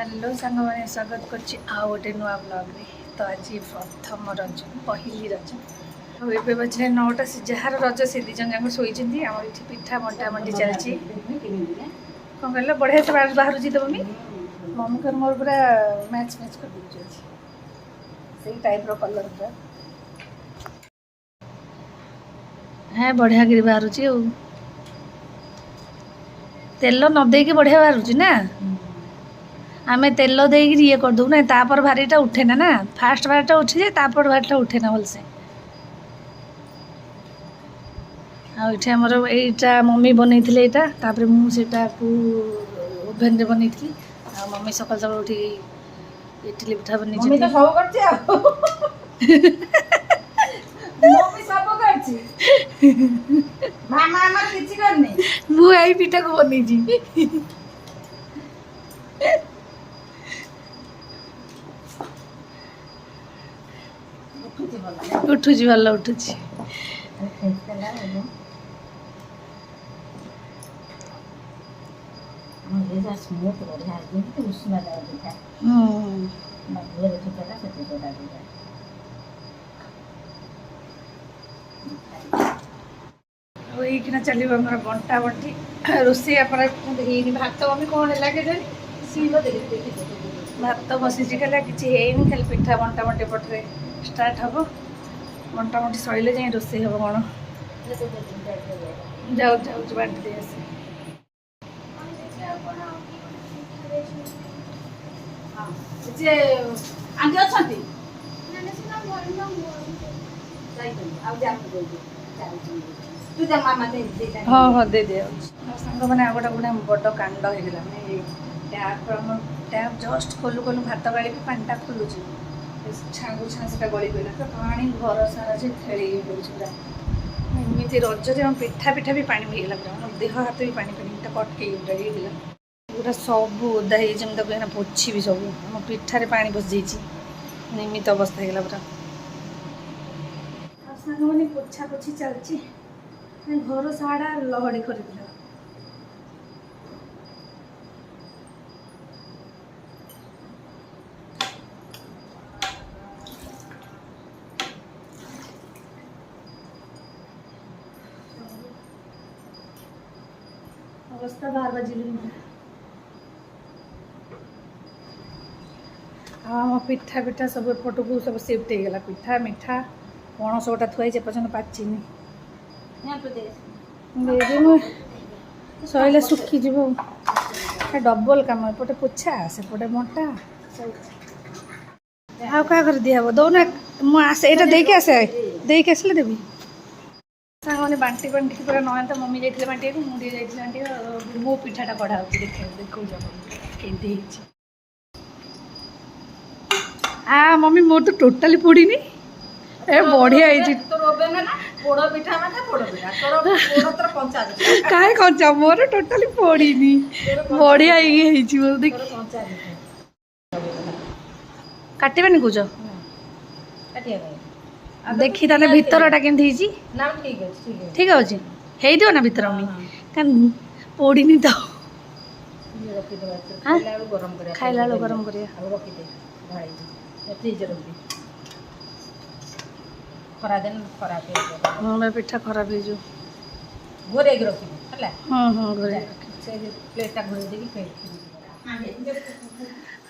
Hello सांग मैंने स्वागत करछि आ गोटे नुआ ब्लॉग रे। तो आज प्रथम रज पहली रज ए बजे 9टा जार रज से दी जन शोची आम ये पिठा बंटा बंटी चलती कौन कहल बढ़िया से बाहर जी तो मम्मी कर मोर पूरा मैच मैच कर दे टाइप रो कलर पूरा है बढ़िया गिरी बाहर तेल न दे कि बढ़िया बाहर ना आमे तेल दे ये करदू ना तापर भारीटा उठे ना फास्ट भारीटा उठी जाए तापर भारीटा उठे ना भलसे आठ आमर यहीटा मम्मी बनई यहाँ मुझा ओभेन रे बनई मम्मी सकाल सकाल उठी इडली पिठा बन मुझे पिठा को बनी उठुची भल उठुची वहीकिना चलो आम बंटा बंटी रोषे भात मम्मी कौन है भात बसी खाला कि खाली पिठा बंटा बंटी पटे स्टार्ट हम बंटा बंटी सैले जाए रोषे हम कौन जाऊ जाऊ बांटी दे आसे हाँ हाँ दे दे सांग मैंने आ गोटे गोटे बड़ कांड होगा टैप जस्ट खोलू खोलू भात गाड़ी पाटा खोलुची छांगू छाँचा गली पड़ा तो पानी घर सारा से खेल पूरा एमती रजरे पिठा पिठा भी पानी होगा पूरा देह हाथ भी पानी पानी कटके पूरा सब ओदा हो पोछी भी सब आम पिठारे पानी बस जाइए एमती अवस्था होगा पूरा सांग मैंने पोछा पोछी चलती घर सारा लहड़ी कर अवस्था 12 बजे आम पिठा पिठा सब एपट को सब सिफ्ट होगा पिठा मिठा पणस गोटा थुआई पर्यटन पाचिनी सैले सुखीज डबल कम एपटे पोछा सेपटे बंटा आउ क्या घर दिहब दौना मुझे यहाँ देके आसे देके आसले देवी सांग मैंने बांटी बांटी पूरा नया तो मम्मी जाइए बांटी मुझे जाइए बांटी मो पिठाटा कढ़ा हो देखो केमती आ मम्मी मोर तो टोटाली पोड़नी ए बढ़िया कहीं कंचा मोर टोटाली पोड़नी बढ़िया देख काटबानी कौच देखी ताले भितरटा केमती ठीक अच्छे हो ना भितर पोड़नी तो खाइला गरम कर पिठा खराब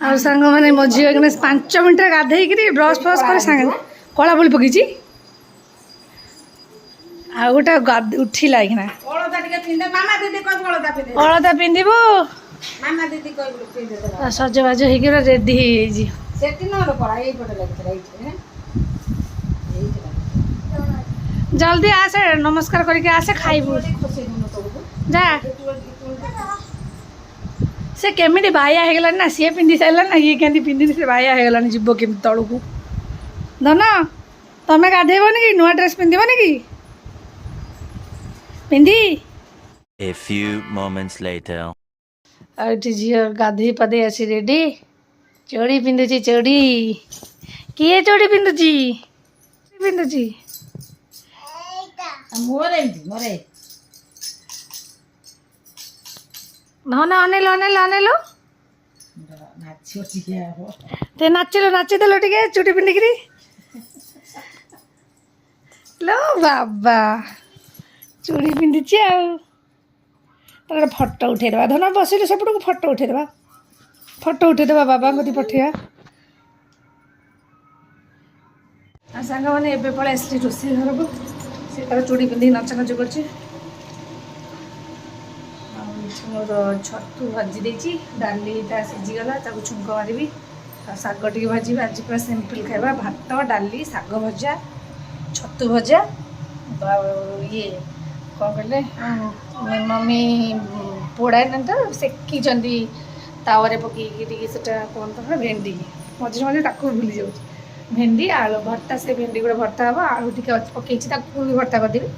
हो सांग मैंने मो झी 5 मिनट गाधे ब्रश फ्रश कर सांगे कला बोली पकई आ गोटे उठिला कि अलता पिंधबू सजबाज हो रेडी जल्दी आसे नमस्कार करके आसे खाइबू जा से केमिटी बाया हो गला ना सी पिंधि सारा ना ये केमती पिंधि से बाया हो गला जीव केमती तलू को धन तमें गाधेबन कि नुआ ड्रेस पिंधबन कि पिंधि A few moments later. झी गाधे पाधे आसी रेडी चोड़ी पिंधुची चोड़ी किए चोड़ी पिंधुची पिंधुची ना अनेलो अनेलो अनेलो ତେ ନାଚିଲ ନାଚିଦେଲ ଟିକେ ଚୁଟି ପିନ୍ଧିକିରି लो बाबा चूड़ी पिंधि आउ तर फटो उठेदवा धन बसिले सेपटू फटो उठेदवा बाबा कति पठेवा सांग मैंने एवं पलि आसी रोषे घर को सी तार चूड़ी पिंधि नचा नच कर मोर छतु भाजी देती डालीटा सीझीगला छुंक मारि शाग टे भाजी आज पूरा सिंपल खावा भात डाली शाग भजा छतु भजा ये कौन कहले मम्मी पोड़ाए ना तो सेकी तावे पकईकि कौन तो भेंडी मझे मझे भूली जाऊँ भेंडी आलू भर्ता से भेंडी गुड़ा भर्ता हम आलू टी पकई भी भर्ता करदेवी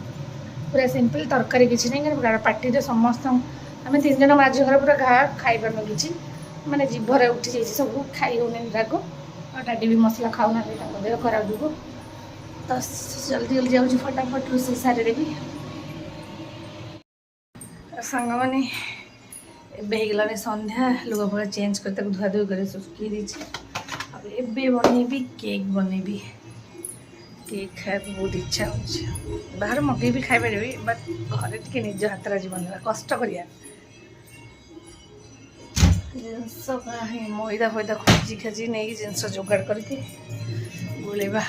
पूरा सिंपल तरकारी किसी नहीं पार्टी समस्त आम 3 जन माझ घर पूरा खाई पार कि मैंने जीभर उठी जाइए सब खाई होने राग और डाडी भी मसला खाऊना देह खराब जो तो जल्दी जल्दी जाऊँ फटाफट रोषे सारे भी सांग मैंने एगलानी संध्या लुगा फुगा चेंज कर धुआ धुई कर सुखी देती एबे बनैबी केक बनैबी केक खाया बहुत इच्छा हो बाहर मगे भी खाई पारि बट घरे टे निज हाथ आज बनवा कष्ट करिया जिनस मैदा फैदा खोजी खाजी नहीं जिनस जोगाड़ करके बुलेबा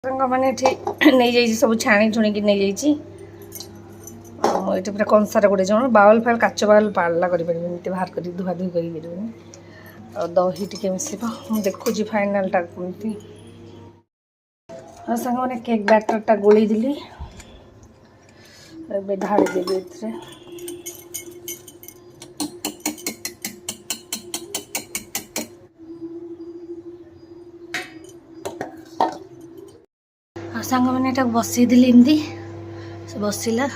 मैंने नहीं जाइए सब छाणी छुणी नहीं जाइए ये पूरा कंसार गोटे जन बाउल फाल काच बाउल पाला कर बाहर कर धुआ धुई कर दही टी मिसब मुझे देखुची फाइनाल टा कमती हाँ सांग मैंने केक बैटर टा गोली दिली ढाड़ी देवी ए सांग मैंने बसई देली एमती से बसला